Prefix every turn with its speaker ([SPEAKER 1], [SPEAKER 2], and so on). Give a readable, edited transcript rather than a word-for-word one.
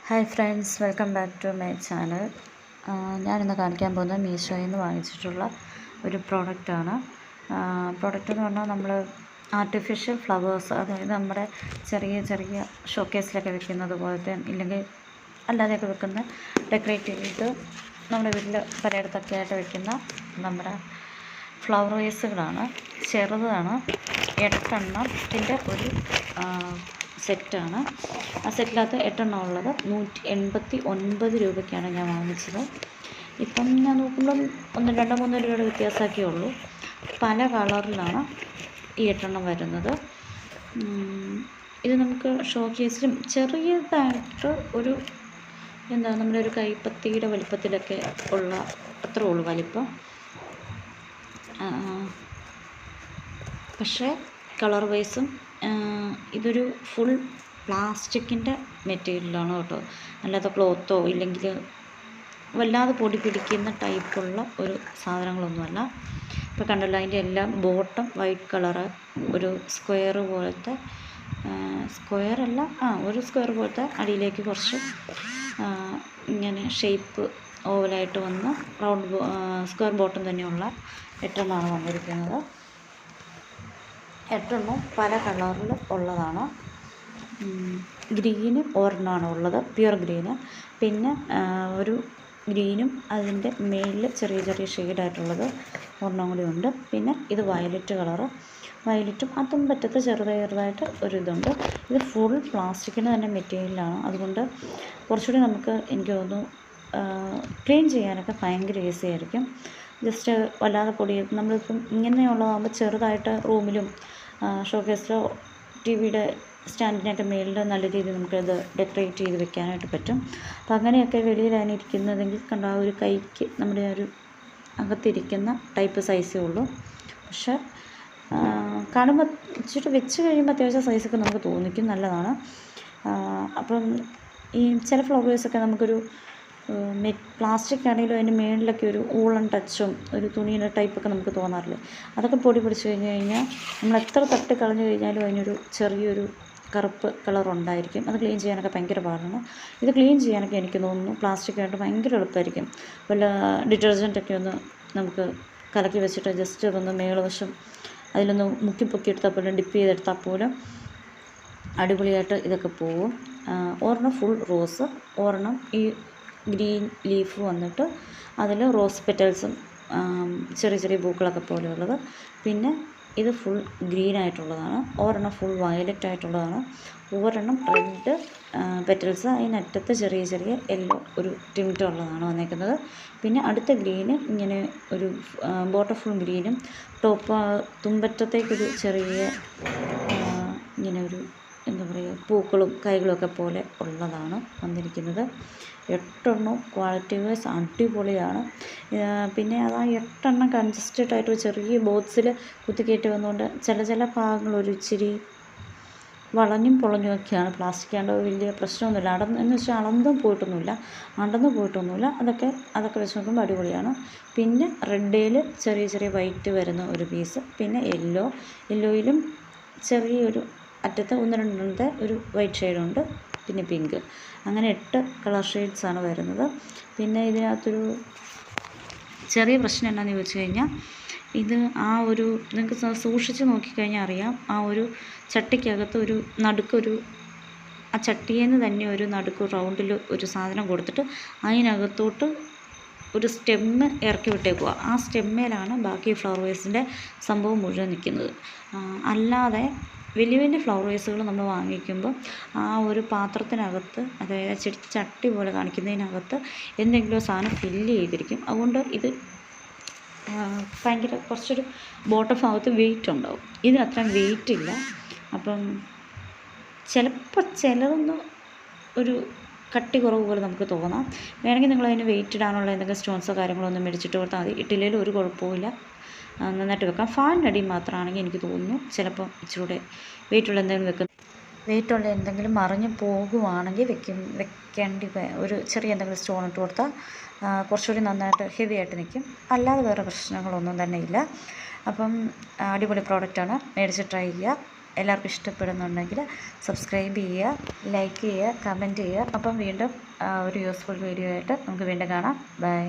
[SPEAKER 1] Hi friends, welcome back to my channel. ഞാനിന്ന് കാണിക്കാൻ പോകുന്നത് മീഷോയിൽ നിന്ന് വാങ്ങിച്ചിട്ടുള്ള ഒരു പ്രോഡക്റ്റാണ്. പ്രോഡക്റ്റ് എന്ന് പറഞ്ഞാൽ നമ്മൾ ആർട്ടിഫിഷ്യൽ ഫ്ലവേഴ്സ്, അതായത് നമ്മുടെ ചെറിയ ചെറിയ ഷോക്കേസിലൊക്കെ വെക്കുന്നത് പോലത്തെ, ഇല്ലെങ്കിൽ അല്ലാതെയൊക്കെ വെക്കുന്ന ഡെക്കറേറ്റ് ചെയ്ത് നമ്മുടെ വീട്ടിൽ പലയിടത്തൊക്കെ ആയിട്ട് വെക്കുന്ന നമ്മുടെ ഫ്ലവർ വേസുകളാണ്. ചെറുതാണ്, 8 എണ്ണത്തിൻ്റെ ഒരു സെറ്റാണ്. ആ സെറ്റിനകത്ത് 8 എണ്ണം ഉള്ളത് 189 രൂപയ്ക്കാണ് ഞാൻ വാങ്ങിച്ചത്. ഇപ്പം ഞാൻ നോക്കുമ്പം 1, 2, 3 രൂപയുടെ വ്യത്യാസമൊക്കെ ഉള്ളൂ. പല കളറിലാണ് ഈ 8 എണ്ണം വരുന്നത്. ഇത് നമുക്ക് ഷോ കേസിലും ചെറിയതായിട്ട് ഒരു നമ്മുടെ ഒരു കൈപ്പത്തിയുടെ വലിപ്പത്തിലൊക്കെ ഉള്ള അത്രേ ഉള്ളൂ വലിപ്പം. പക്ഷേ കളർ വൈസും ഇതൊരു ഫുൾ പ്ലാസ്റ്റിക്കിൻ്റെ മെറ്റീരിയലാണ് കേട്ടോ, അല്ലാതെ ക്ലോത്തോ ഇല്ലെങ്കിൽ വല്ലാതെ പൊടി പിടിക്കുന്ന ടൈപ്പുള്ള ഒരു സാധനങ്ങളൊന്നുമല്ല. ഇപ്പോൾ കണ്ടല്ലോ, അതിൻ്റെ എല്ലാം ബോട്ടം വൈറ്റ് കളറ്, ഒരു സ്ക്വയർ പോലത്തെ, സ്ക്വയറല്ല, ഒരു സ്ക്വയർ പോലത്തെ, അടിയിലേക്ക് കുറച്ച് ഇങ്ങനെ ഷേപ്പ് ഓവലായിട്ട് വന്ന് റൗണ്ട് സ്ക്വയർ ബോട്ടം തന്നെയുള്ള 8 എണ്ണമാണ് വന്നിരിക്കുന്നത്. 8 എണ്ണം പല കളറിൽ ഉള്ളതാണ്. ഗ്രീന് ഒരെണ്ണമാണ് ഉള്ളത്, പ്യുർ ഗ്രീന്. പിന്നെ ഒരു ഗ്രീനും അതിൻ്റെ മേലിൽ ചെറിയ ചെറിയ ഷെയ്ഡായിട്ടുള്ളത് ഒരെണ്ണം കൂടി ഉണ്ട്. പിന്നെ ഇത് വയലറ്റ് കളറ്, വയലറ്റും അതും പറ്റത്ത് ചെറുതായിട്ട് ഒരിതുണ്ട്. ഇത് ഫുൾ പ്ലാസ്റ്റിക്കിൻ്റെ തന്നെ മെറ്റീരിയലാണ്. അതുകൊണ്ട് കുറച്ചുകൂടി നമുക്ക്, എനിക്ക് തോന്നുന്നു, ക്ലീൻ ചെയ്യാനൊക്കെ ഭയങ്കര ഈസി ആയിരിക്കും. ജസ്റ്റ് വല്ലാതെ പൊടി, നമ്മളിപ്പം ഇങ്ങനെയുള്ളതാകുമ്പോൾ ചെറുതായിട്ട് റൂമിലും ഷോക്കേസിലോ ടി വിയുടെ സ്റ്റാൻഡിനൊക്കെ മേളിൽ നല്ല രീതിയിൽ നമുക്കത് ഡെക്കറേറ്റ് ചെയ്ത് വെക്കാനായിട്ട് പറ്റും. അപ്പം അങ്ങനെയൊക്കെ വെളിയിലാണ് ഇരിക്കുന്നതെങ്കിൽ കണ്ട ആ ഒരു കൈക്ക് നമ്മുടെ ആ ഒരു അകത്തിരിക്കുന്ന ടൈപ്പ് സൈസേ ഉള്ളൂ. പക്ഷെ കാണുമ്പോൾ ഇച്ചിരി വെച്ച് കഴിയുമ്പോൾ അത്യാവശ്യം സൈസൊക്കെ നമുക്ക് തോന്നിക്കും, നല്ലതാണ്. അപ്പം ഈ ചില ഫ്ലവേഴ്സൊക്കെ നമുക്കൊരു പ്ലാസ്റ്റിക് ആണെങ്കിലും അതിൻ്റെ മേളിലൊക്കെ ഒരു ഊളൻ ടച്ചും ഒരു തുണിയുടെ ടൈപ്പൊക്കെ നമുക്ക് തോന്നാറില്ലേ. അതൊക്കെ പൊടി പിടിച്ച് കഴിഞ്ഞാൽ നമ്മൾ എത്ര തട്ടി കളഞ്ഞു കഴിഞ്ഞാലും അതിനൊരു ചെറിയൊരു കറുപ്പ് കളറുണ്ടായിരിക്കും. അത് ക്ലീൻ ചെയ്യാനൊക്കെ ഭയങ്കര പാടാണ്. ഇത് ക്ലീൻ ചെയ്യാനൊക്കെ എനിക്ക് തോന്നുന്നു പ്ലാസ്റ്റിക്കായിട്ട് ഭയങ്കര എളുപ്പമായിരിക്കും. വല്ല ഡിറ്റർജൻറ്റൊക്കെ ഒന്ന് നമുക്ക് കലക്കി വെച്ചിട്ട് ജസ്റ്റ് അതൊന്ന് മേളുവശം അതിലൊന്ന് മുക്കി എടുത്താൽ പോലും, ഡിപ്പ് ചെയ്തെടുത്താൽ പോലും അടിപൊളിയായിട്ട് ഇതൊക്കെ പോവും. ഒരെണ്ണം ഫുൾ റോസ്, ഒരെണ്ണം ഈ ഗ്രീൻ ലീഫ് വന്നിട്ട് അതിൽ റോസ് പെറ്റൽസും ചെറിയ ചെറിയ പൂക്കളൊക്കെ പോലെയുള്ളത്. പിന്നെ ഇത് ഫുൾ ഗ്രീനായിട്ടുള്ളതാണ്, ഒരെണ്ണം ഫുൾ വയലറ്റ് ആയിട്ടുള്ളതാണ്, ഒരെണ്ണം റെഡ് പെറ്റൽസ്, അതിനറ്റത്ത് ചെറിയ ചെറിയ യെല്ലോ ഒരു ടിൻറ്റ് ഉള്ളതാണ് വന്നേക്കുന്നത്. പിന്നെ അടുത്ത ഗ്രീന് ഇങ്ങനെ ഒരു ബോട്ടം ഫുൾ ഗ്രീനും ടോപ്പ് തുമ്പറ്റത്തേക്കൊരു ചെറിയ ഇങ്ങനെ ഒരു പൂക്കളും കൈകളൊക്കെ പോലെ ഉള്ളതാണ് വന്നിരിക്കുന്നത്. 8 എണ്ണവും ക്വാളിറ്റി വൈസ് അടിപൊളിയാണ്. പിന്നെ അത് ആ 8 എണ്ണം കൺജസ്റ്റഡ് ആയിട്ട് ചെറിയ ബോക്സിൽ കുത്തിക്കയറ്റി വന്നുകൊണ്ട് ചില ഭാഗങ്ങൾ ഒരു ഇച്ചിരി വളഞ്ഞും പൊളഞ്ഞുമൊക്കെയാണ്. പ്ലാസ്റ്റിക് ആണ്ട് വലിയ പ്രശ്നമൊന്നുമില്ല, എന്ന് വെച്ചാൽ അടന്നു പോയിട്ടൊന്നുമില്ല. അതൊക്കെ വെച്ച് നോക്കുമ്പോൾ അടിപൊളിയാണ്. പിന്നെ റെഡേൽ ചെറിയ ചെറിയ വൈറ്റ് വരുന്ന ഒരു പീസ്, പിന്നെ യെല്ലോയിലും ചെറിയൊരു അറ്റത്ത് 1, 2 ഒരു വൈറ്റ് ഷെയ്ഡുണ്ട്, പിന്നെ പിങ്ക്, അങ്ങനെ 8 കളർ ഷെയ്ഡ്സാണ് വരുന്നത്. പിന്നെ ഇതിനകത്തൊരു ചെറിയ പ്രശ്നം എന്താണെന്ന് ചോദിച്ചു കഴിഞ്ഞാൽ, ഇത് ആ ഒരു നിങ്ങൾക്ക് സൂക്ഷിച്ച് നോക്കിക്കഴിഞ്ഞാൽ അറിയാം, ആ ഒരു ചട്ടിക്കകത്ത് ഒരു നടുക്കൊരു, ആ ചട്ടിയിൽ തന്നെ ഒരു നടുക്ക് റൗണ്ടിൽ ഒരു സാധനം കൊടുത്തിട്ട് അതിനകത്തോട്ട് ഒരു സ്റ്റെമ്മ് ഇറക്കി വിട്ടേക്കുക. ആ സ്റ്റെമ്മേലാണ് ബാക്കി ഫ്ലവർ വേസിൻ്റെ സംഭവം മുഴുവൻ നിൽക്കുന്നത്. അല്ലാതെ വലിയ വലിയ ഫ്ലവർ വേസുകൾ നമ്മൾ വാങ്ങിക്കുമ്പോൾ ആ ഒരു പാത്രത്തിനകത്ത്, അതായത് ചട്ടി പോലെ കാണിക്കുന്നതിനകത്ത് എന്തെങ്കിലും സാധനം ഫില്ല് ചെയ്തിരിക്കും. അതുകൊണ്ട് ഇത് ഭയങ്കര കുറച്ചൊരു ബോട്ടം ഭാഗത്ത് വെയിറ്റ് ഉണ്ടാവും. ഇതിന് അത്രയും വെയിറ്റ് ഇല്ല. അപ്പം ചിലപ്പോൾ ചിലതൊന്ന് ഒരു കട്ടി കുറവ് പോലെ നമുക്ക് തോന്നാം. വേണമെങ്കിൽ നിങ്ങളതിന് വെയിറ്റ് ഇടാനുള്ള എന്തെങ്കിലും സ്റ്റോൺസോ കാര്യങ്ങളോ ഒന്നും മേടിച്ചിട്ട് കൊടുത്താൽ മതി. ഇട്ടില്ലെങ്കിലും ഒരു കുഴപ്പമില്ല, നന്നായിട്ട് വെക്കാം. ഫാനിനടി മാത്രമാണെങ്കിൽ എനിക്ക് തോന്നുന്നു ചിലപ്പം ഇച്ചിരൂടെ വെയിറ്റുള്ള എന്തെങ്കിലും മറിഞ്ഞ് പോകുവാണെങ്കിൽ വെക്കേണ്ടി ഒരു ചെറിയ എന്തെങ്കിലും സ്റ്റോൺ ഇട്ട് കൊടുത്താൽ കുറച്ചുകൂടി നന്നായിട്ട് ഹെവി ആയിട്ട് നിൽക്കും. അല്ലാതെ വേറെ പ്രശ്നങ്ങളൊന്നും തന്നെ ഇല്ല. അപ്പം അടിപൊളി പ്രോഡക്റ്റാണ്, മേടിച്ച് ട്രൈ ചെയ്യുക. എല്ലാവർക്കും ഇഷ്ടപ്പെടുന്നുണ്ടെങ്കിൽ സബ്സ്ക്രൈബ് ചെയ്യുക, ലൈക്ക് ചെയ്യുക, കമൻറ്റ് ചെയ്യുക. അപ്പം വീണ്ടും ഒരു യൂസ്ഫുൾ വീഡിയോ ആയിട്ട് നമുക്ക് വീണ്ടും കാണാം. ബൈ.